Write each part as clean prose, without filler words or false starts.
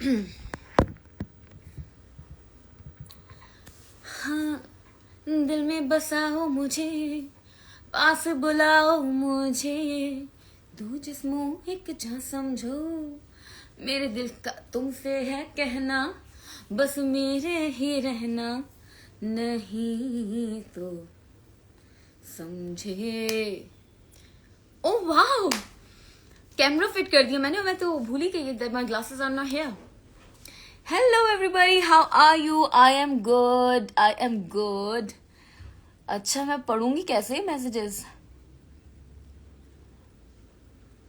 हाँ, दिल में बसाओ मुझे, पास बुलाओ मुझे, दो जिस्मों एक जहाँ समझो, मेरे दिल का तुमसे है कहना, बस मेरे ही रहना, नहीं तो समझे। ओ वाओ, कैमरा फिट कर दिया मैंने, मैं तो भूल ही गई that my glasses are not here. Hello everybody, how are you? I am good, I am good. अच्छा, मैं पढ़ूंगी कैसे मैसेजेस?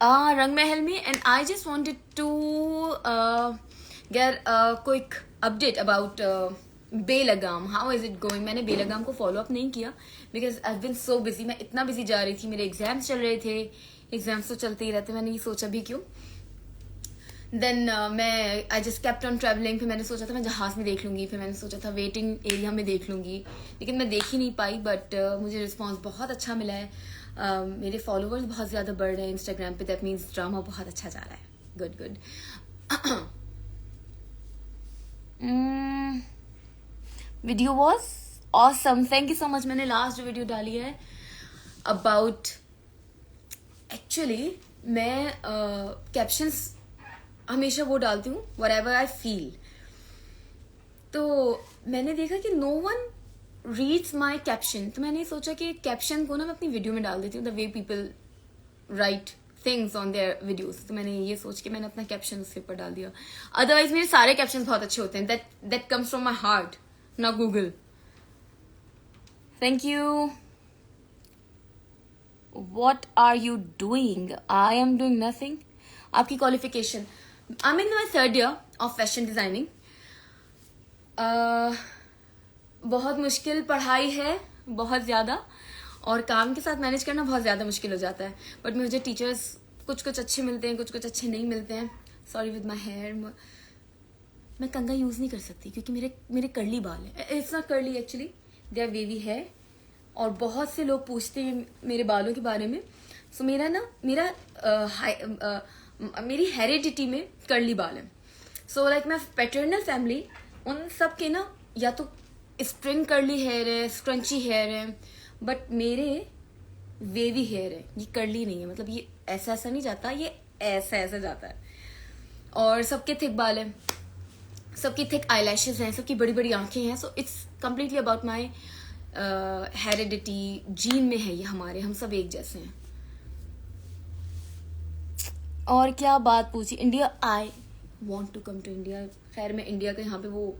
रंग महल में, and I just wanted to get quick update about Belgaum. How is it going? मैंने बेलगाम को follow up नहीं किया because I been so busy. मैं इतना बिजी जा रही थी, मेरे एग्जाम्स चल रहे थे। एग्जाम्स तो चलते ही रहते, मैंने ये सोचा भी क्यों। देन मैं I just kept on travelling. फिर मैंने सोचा था मैं जहाज में देख लूंगी, फिर मैंने सोचा था वेटिंग एरिया में देख लूंगी, लेकिन मैं देख ही नहीं पाई। बट मुझे रिस्पॉन्स बहुत अच्छा मिला है। मेरे फॉलोअर्स बहुत ज़्यादा बढ़ रहे हैं इंस्टाग्राम पे। दैट मीन्स ड्रामा बहुत अच्छा जा रहा है। Good good. Video was awesome, thank you so much. मैंने लास्ट जो वीडियो डाली है अबाउट, एक्चुअली मैं कैप्शंस हमेशा वो डालती हूँ व्हाटएवर आई फील। तो मैंने देखा कि नो वन रीड्स माई कैप्शन, तो मैंने सोचा कि कैप्शन को ना मैं अपनी वीडियो में डाल देती हूँ, the way people right things on their videos. तो मैंने ये सोच के मैंने अपना कैप्शन उसके ऊपर डाल दिया। अदरवाइज मेरे सारे कैप्शन बहुत अच्छे होते हैं, that comes from my heart, not Google. Thank you. What are you doing? I am doing nothing. आपकी qualification? I am in my third year of fashion designing. बहुत मुश्किल पढ़ाई है, बहुत ज़्यादा, और काम के साथ मैनेज करना बहुत ज़्यादा मुश्किल हो जाता है। बट मुझे टीचर्स कुछ कुछ अच्छे मिलते हैं, कुछ कुछ अच्छे नहीं मिलते हैं। सॉरी विद माई हेयर, मैं कंघा यूज़ नहीं कर सकती क्योंकि मेरे कर्ली बाल है। It's not curly actually, they are wavy है। और बहुत से लोग पूछते हैं मेरे बालों के बारे में। सो मेरा ना मेरी हेरिडिटी में कर्ली बाल है। So like my paternal family, उन सब के ना या तो स्प्रिंग कर्ली हेयर है, स्क्रंची हेयर है, बट मेरे वेवी हेयर है। ये कर्ली नहीं है, मतलब ये ऐसा ऐसा नहीं जाता, ये ऐसा ऐसा जाता है। और सबके थिक बाल है, सबकी थिक आईलैशेस हैं, सबकी बड़ी बड़ी आंखें हैं। So it's completely about my heredity, gene में है ये हमारे, हम सब एक जैसे हैं। और क्या बात पूछी? India, I want to come to India. खैर मैं इंडिया का यहाँ पे वो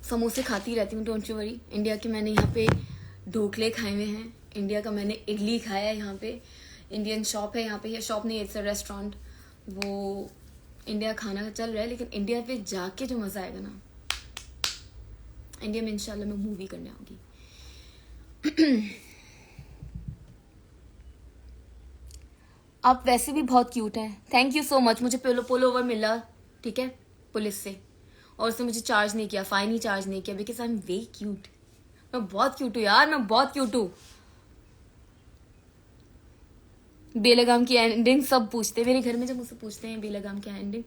समोसे खाती रहती हूँ, डोंट यू वरी। इंडिया के मैंने यहाँ पे ढोकले खाए हुए हैं, इंडिया का मैंने इडली खाया है। यहाँ पे इंडियन शॉप है, यहाँ पे शॉप नहीं, इट्स अ रेस्टोरेंट। वो इंडिया खाना चल रहा है, लेकिन इंडिया पे जाके जो मज़ा आएगा ना, इंडिया में इंशाल्लाह मैं मूवी करने आऊँगी। आप वैसे भी बहुत क्यूट हैं, थैंक यू सो मच। मुझे पोलो ओवर मिला, ठीक है, पुलिस से, और उसने मुझे चार्ज नहीं किया, फाइन ही चार्ज नहीं किया, because I am very cute. मैं बहुत क्यूट हूँ यार, मैं बहुत क्यूट हूँ। बेलगाम की एंडिंग सब पूछते हैं मेरे घर में, जब मुझसे पूछते हैं बेलगाम की एंडिंग,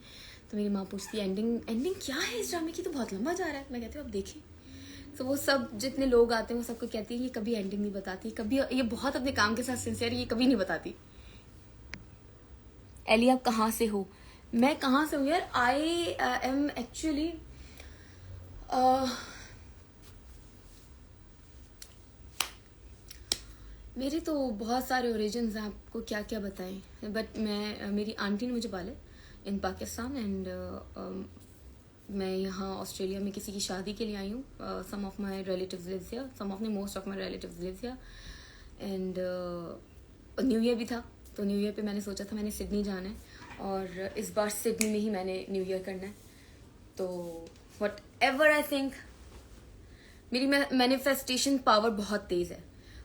तो मेरी माँ पूछती है एंडिंग क्या है इस ड्रामे की, तो बहुत लंबा जा रहा है। मैं कहती हूँ अब देखें। तो वो सब जितने लोग आते हैं वो सबको कहती है ये कभी एंडिंग नहीं बताती, कभी, ये बहुत अपने काम के साथ सिंसियर, ये कभी नहीं बताती। एली आप कहाँ से हो? मैं कहाँ से हूँ यार? आई एम एक्चुअली मेरे तो बहुत सारे ओरिजिन्स हैं, आपको क्या क्या बताएं। बट मैं, मेरी आंटी ने मुझे पाला इन पाकिस्तान, एंड मैं यहाँ ऑस्ट्रेलिया में किसी की शादी के लिए आई हूँ। Some of my relatives lives here, some of most of my relatives lives here. And new year भी था, तो न्यू ईयर पे मैंने सोचा था मैंने सिडनी जाना है, और इस बार सिडनी में ही मैंने न्यू ईयर करना है। तो वट एवर आई थिंक, मेरी मैनिफेस्टेशन पावर बहुत तेज़ है।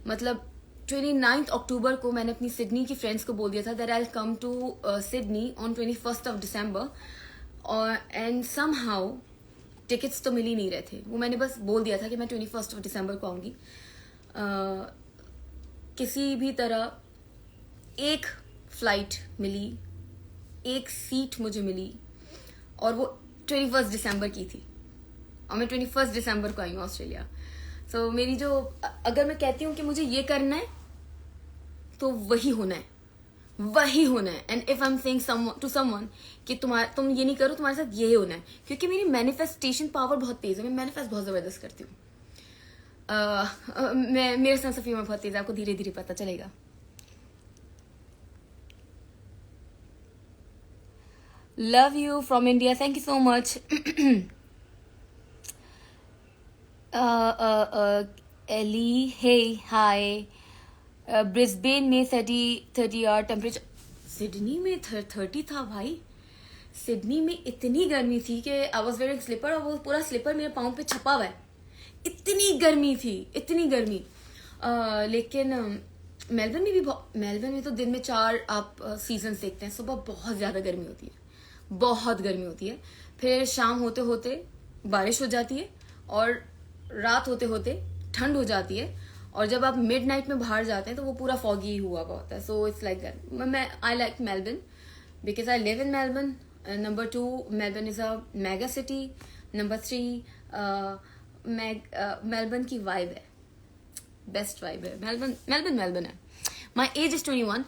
मतलब 29 अक्टूबर को मैंने अपनी सिडनी की फ्रेंड्स को बोल दिया था that I will come to Sydney on 21 of December, और एंड सम हाउ टिकट्स तो मिल ही नहीं रहे थे। वो मैंने बस बोल दिया था कि मैं 21 ऑफ दिसंबर को आऊँगी। किसी भी तरह एक फ्लाइट मिली एक सीट मुझे मिली और वो 21 दिसंबर की थी और मैं 21 दिसंबर को आई हूँ ऑस्ट्रेलिया। सो मेरी जो, अगर मैं कहती हूँ कि मुझे ये करना है तो वही होना है, वही होना है। And if I am saying to someone कि तुम ये नहीं करो, तुम्हारे साथ ये होना है, क्योंकि मेरी मैनिफेस्टेशन पावर बहुत तेज है, मैं मैनिफेस्ट बहुत जबरदस्त करती हूँ। मैं, मेरे सेंस ऑफ ह्यूमर बहुत तेज है, आपको धीरे धीरे पता चलेगा। Love you from India, thank you so much. Ellie, hey hi. Brisbane में 30 आवर टेम्परेचर। सिडनी में 30 था भाई। सिडनी में इतनी गर्मी थी कि आई वॉज वेयरिंग स्लीपर और वो पूरा स्लीपर मेरे पाँव पे छपा हुआ है, इतनी गर्मी थी, इतनी गर्मी। लेकिन मेलबर्न में भी मेलबर्न में तो दिन में 4 आप सीजन देखते हैं। सुबह बहुत ज़्यादा गर्मी होती है, बहुत गर्मी होती है, फिर शाम होते होते बारिश हो जाती है और रात होते होते ठंड हो जाती है, और जब आप मिडनाइट में बाहर जाते हैं तो वो पूरा फॉगी हुआ होता है। So it's like that. मैं I like Melbourne because I live in Melbourne. Number 2, Melbourne is a mega city. Number 3, Melbourne की वाइब है, बेस्ट वाइब है। मेलबर्न है। माई एज इज 21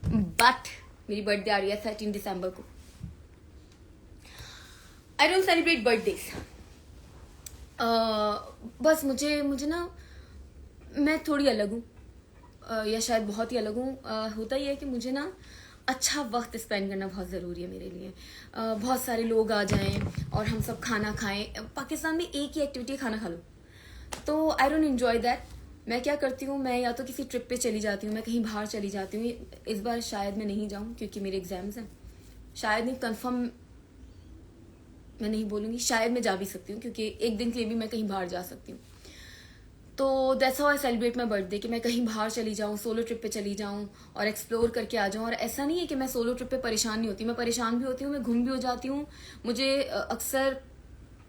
बट मेरी बर्थडे आ रही है 13 दिसंबर को। I don't celebrate birthdays. बस मुझे ना, मैं थोड़ी अलग हूँ या शायद बहुत ही अलग हूँ। होता ही है कि मुझे ना अच्छा वक्त स्पेंड करना बहुत ज़रूरी है मेरे लिए। बहुत सारे लोग आ जाएं और हम सब खाना खाएं। पाकिस्तान में एक ही एक्टिविटी है, खाना खा लो, तो आई डोंट एंजॉय दैट। मैं क्या करती हूँ, मैं या तो किसी ट्रिप पे चली जाती हूँ, मैं कहीं बाहर चली जाती हूँ। इस बार शायद मैं नहीं जाऊँ क्योंकि मेरे एग्जाम्स हैं। शायद नहीं, कन्फर्म मैं नहीं बोलूँगी, शायद मैं जा भी सकती हूँ क्योंकि एक दिन के लिए भी मैं कहीं बाहर जा सकती हूँ। तो that's how I celebrate my birthday कि मैं कहीं बाहर चली जाऊँ, सोलो ट्रिप पे चली जाऊँ और एक्सप्लोर करके आ जाऊँ। और ऐसा नहीं है कि मैं सोलो ट्रिप पे परेशान नहीं होती, मैं परेशान भी होती हूँ, मैं गुम भी हो जाती हूँ, मुझे अक्सर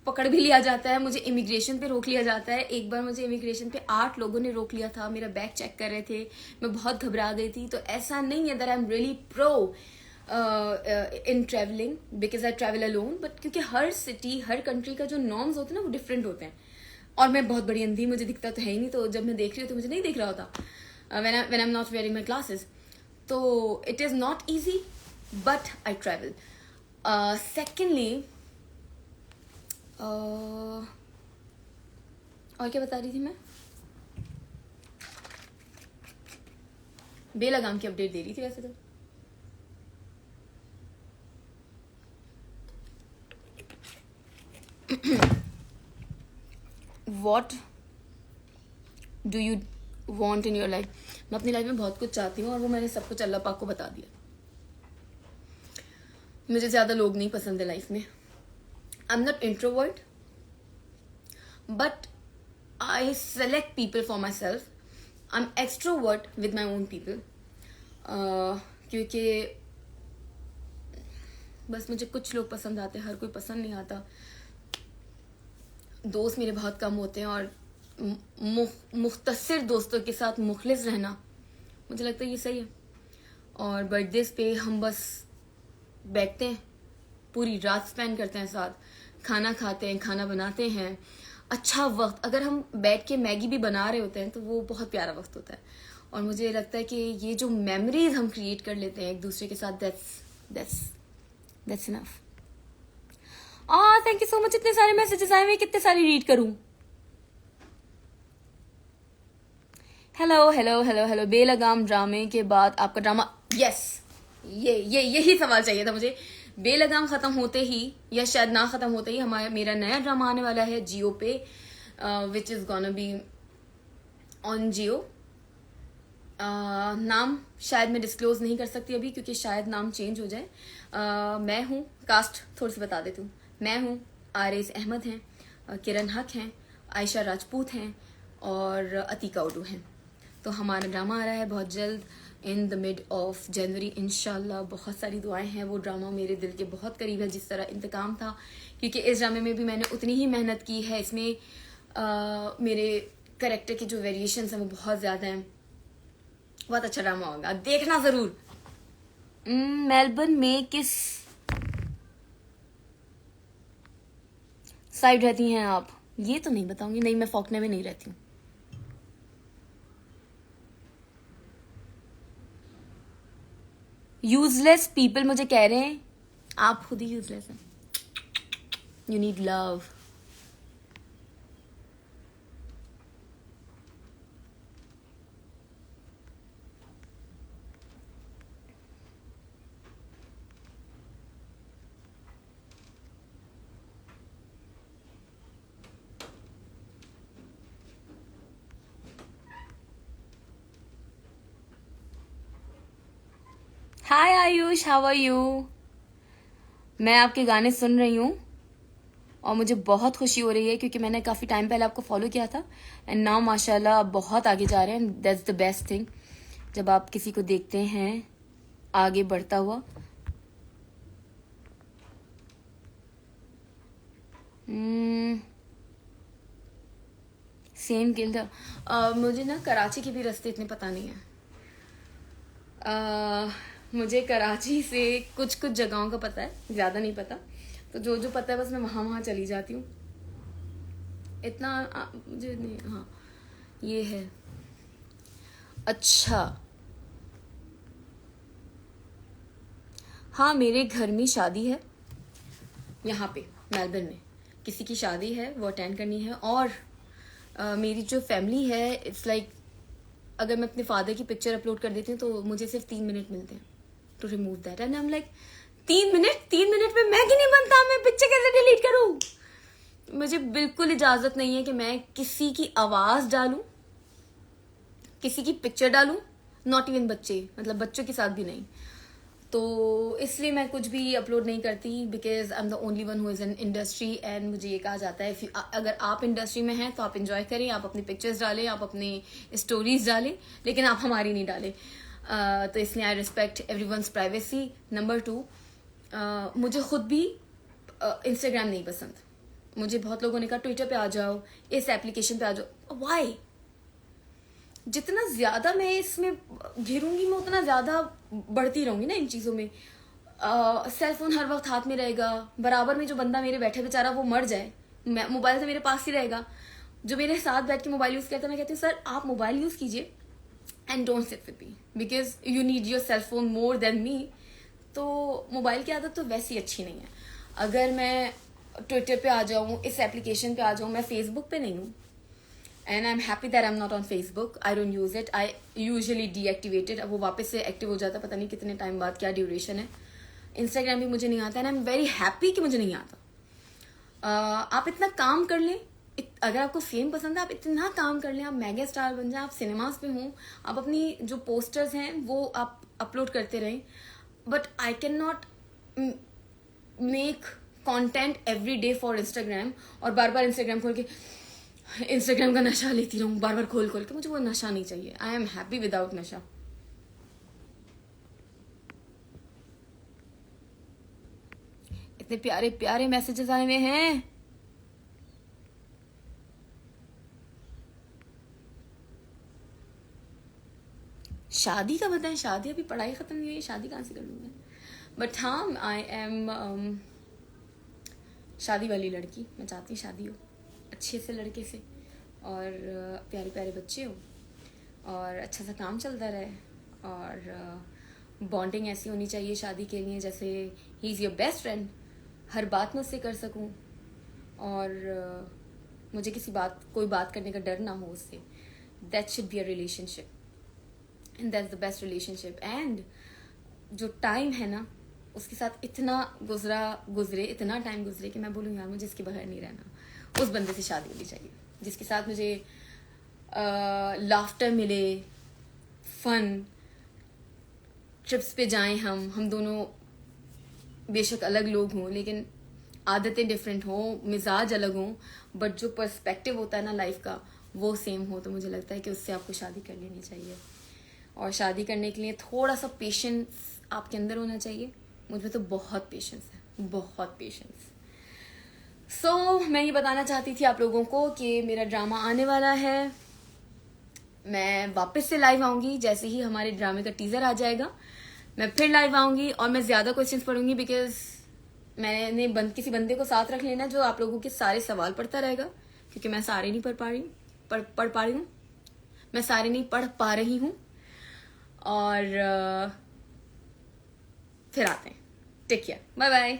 पकड़ भी लिया जाता है, मुझे इमिग्रेशन पे रोक लिया जाता है। एक बार मुझे इमिग्रेशन पे 8 लोगों ने रोक लिया था, मेरा बैग चेक कर रहे थे, मैं बहुत घबरा गई थी। तो ऐसा नहीं है that I am really pro in travelling because I travel alone, but क्योंकि हर सिटी, हर कंट्री का जो नॉर्म्स होते हैं ना वो डिफरेंट होते हैं। और मैं बहुत बड़ी अंधी, मुझे दिखता तो है ही नहीं, तो जब मैं देख रही हूँ तो मुझे नहीं दिख रहा होता when I am not wearing my glasses. तो it is not easy but I travel. Secondly, और क्या बता रही थी मैं? बेलगाम की अपडेट दे रही थी वैसे तो। What do you want in your life? मैं अपनी लाइफ में बहुत कुछ चाहती हूँ और वो मैंने सब कुछ अल्लाह पाक को बता दिया। मुझे ज़्यादा लोग नहीं पसंद है लाइफ में। आई am not introvert but I select people for my self. I am extrovert with my own people क्योंकि बस मुझे कुछ लोग पसंद आते हैं, हर कोई पसंद नहीं आता। दोस्त मेरे बहुत कम होते हैं और मुख्तसर दोस्तों के साथ मुखलिस रहना मुझे लगता है ये सही है। और बर्थडेज पे हम बस बैठते हैं, पूरी रात स्पेंड करते हैं साथ, खाना खाते हैं, खाना बनाते हैं, अच्छा वक्त। अगर हम बैठ के मैगी भी बना रहे होते हैं तो वो बहुत प्यारा वक्त होता है। और मुझे लगता है कि ये जो मेमोरीज हम क्रिएट कर लेते हैं एक दूसरे के साथ, that's enough. Thank you so much. इतने सारे मैसेजेस आए हुए, कितने सारे रीड करूं? हेलो। बेलगाम ड्रामे के बाद आपका ड्रामा, यस, यही सवाल चाहिए था मुझे। बेलगाम खत्म होते ही या शायद ना खत्म होते ही मेरा नया ड्रामा आने वाला है जियो पे, which is gonna be on Jio. नाम शायद मैं डिस्क्लोज नहीं कर सकती अभी क्योंकि शायद नाम चेंज हो जाए। मैं हूँ, कास्ट थोड़ी सी बता देती हूँ, मैं हूँ, आरिस अहमद हैं, किरण हक हैं, आयशा राजपूत हैं और अतीका उर्दू हैं। तो हमारा ड्रामा आ रहा है बहुत जल्द, in the mid of January इंशाल्लाह। बहुत सारी दुआएं हैं, वो ड्रामा मेरे दिल के बहुत करीब है जिस तरह इंतकाम था, क्योंकि इस ड्रामे में भी मैंने उतनी ही मेहनत की है। इसमें मेरे कैरेक्टर के जो वेरिएशंस हैं वो बहुत ज़्यादा हैं। बहुत अच्छा ड्रामा होगा, देखना ज़रूर। मेलबर्न में किस साइड रहती हैं आप? ये तो नहीं बताऊंगी, नहीं मैं फॉकने में नहीं रहती हूँ। यूजलेस पीपल मुझे कह रहे हैं आप खुद ही यूजलेस हैं। You need love. Hi Ayush, how are you? मैं आपके गाने सुन रही हूँ और मुझे बहुत खुशी हो रही है क्योंकि मैंने काफ़ी टाइम पहले आपको फॉलो किया था एंड नाउ माशाल्लाह आप बहुत आगे जा रहे हैं। दैट्स द बेस्ट थिंग, जब आप किसी को देखते हैं आगे बढ़ता हुआ। सेम किल्डर। मुझे ना कराची के भी रास्ते इतने पता नहीं है। मुझे कराची से कुछ कुछ जगहों का पता है, ज़्यादा नहीं पता। तो जो जो पता है बस मैं वहाँ वहाँ चली जाती हूँ। इतना मुझे नहीं। हाँ ये है। अच्छा हाँ, मेरे घर में शादी है यहाँ पे मेलबर्न में। किसी की शादी है, वो अटेंड करनी है। और मेरी जो फैमिली है इट्स लाइक अगर मैं अपने फादर की पिक्चर अपलोड कर देती हूँ तो मुझे सिर्फ 3 मिनट मिलते हैं to remove that. And I am like 3 minute में मैगी नहीं बनता, मैं पिक्चर कैसे डिलीट करूँ? मुझे बिल्कुल इजाजत नहीं है कि मैं किसी की आवाज डालूं, किसी की पिक्चर डालूं, नॉट इवन बच्चे, मतलब बच्चों के साथ भी नहीं। तो इसलिए मैं कुछ भी अपलोड नहीं करती because I am the only one who is in industry. And मुझे ये कहा जाता है अगर आप इंडस्ट्री में हैं तो आप इंजॉय करें, आप अपनी पिक्चर्स डालें, आप अपनी स्टोरीज डालें, लेकिन आप हमारी नहीं डालें। तो इसलिए I respect everyone's privacy. Number 2, मुझे खुद भी इंस्टाग्राम नहीं पसंद। मुझे बहुत लोगों ने कहा ट्विटर पे आ जाओ, इस एप्लीकेशन पे आ जाओ। वाई? जितना ज्यादा मैं इसमें घिरूंगी मैं उतना ज्यादा बढ़ती रहूंगी ना इन चीजों में। सेल फोन हर वक्त हाथ में रहेगा, बराबर में जो बंदा मेरे बैठे बेचारा वो मर जाए, मोबाइल तो मेरे पास ही रहेगा। जो मेरे साथ बैठ के मोबाइल यूज करता है मैं कहती हूँ सर आप मोबाइल यूज कीजिए and don't sit with me because you need your cell phone more than me. तो मोबाइल की आदत तो वैसी अच्छी नहीं है। अगर मैं ट्विटर पे आ जाऊं, इस एप्लीकेशन पे आ जाऊं, मैं फेसबुक पे नहीं हूँ and I am happy that I am not on Facebook. I don't use it, I usually deactivated. अब वो वापस से एक्टिव हो जाता है, पता नहीं कितने टाइम बाद, क्या ड्यूरेशन है। इंस्टाग्राम भी मुझे नहीं आता and I am very happy कि मुझे नहीं आता। आप इतना काम कर लें, अगर आपको फेम पसंद है आप इतना काम कर लें, आप मेगा स्टार बन जाए, आप सिनेमाज पे हों, आप अपनी जो पोस्टर्स हैं वो आप अपलोड करते रहें। But I can not make content every day for Instagram और बार बार इंस्टाग्राम खोल के इंस्टाग्राम का नशा लेती रहूं बार बार खोल खोल के। मुझे वो नशा नहीं चाहिए। आई एम हैप्पी विदाउट नशा। इतने प्यारे प्यारे मैसेजेस आए हुए हैं। शादी का बताएं? शादी अभी पढ़ाई खत्म नहीं हुई, शादी कहाँ से कर लूंगा? बट हाँ आई एम शादी वाली लड़की। मैं चाहती हूँ शादी हो अच्छे से लड़के से और प्यारे प्यारे बच्चे हो और अच्छा सा काम चलता रहे और बॉन्डिंग ऐसी होनी चाहिए शादी के लिए जैसे ही इज़ योर बेस्ट फ्रेंड, हर बात मैं उससे कर सकूं और मुझे कोई बात करने का डर ना हो उससे। That should be a relationship and that's the best relationship. And जो टाइम है ना उसके साथ इतना इतना टाइम गुजरे कि मैं बोलूँ यार मुझे इसके बगैर नहीं रहना। उस बंदे से शादी होनी चाहिए जिसके साथ मुझे लाफ्टर मिले, फन, ट्रिप्स पे जाएं हम दोनों बेशक अलग लोग हों लेकिन आदतें डिफरेंट हों, मिजाज अलग हों, बट जो पर्सपेक्टिव होता है ना लाइफ का वो सेम हो। तो मुझे लगता है कि उससे आपको शादी कर लेनी चाहिए। और शादी करने के लिए थोड़ा सा पेशेंस आपके अंदर होना चाहिए। मुझ में तो बहुत पेशेंस है, बहुत पेशेंस। सो मैं ये बताना चाहती थी आप लोगों को कि मेरा ड्रामा आने वाला है। मैं वापस से लाइव आऊंगी जैसे ही हमारे ड्रामे का टीजर आ जाएगा। मैं फिर लाइव आऊंगी और मैं ज्यादा क्वेश्चंस पढ़ूंगी, बिकॉज मैंने किसी बंदे को साथ रख लेना जो आप लोगों के सारे सवाल पढ़ता रहेगा, क्योंकि मैं सारे नहीं पढ़ पा रही हूँ, मैं सारे नहीं पढ़ पा रही हूँ। और फिर आते हैं। Take care, bye bye.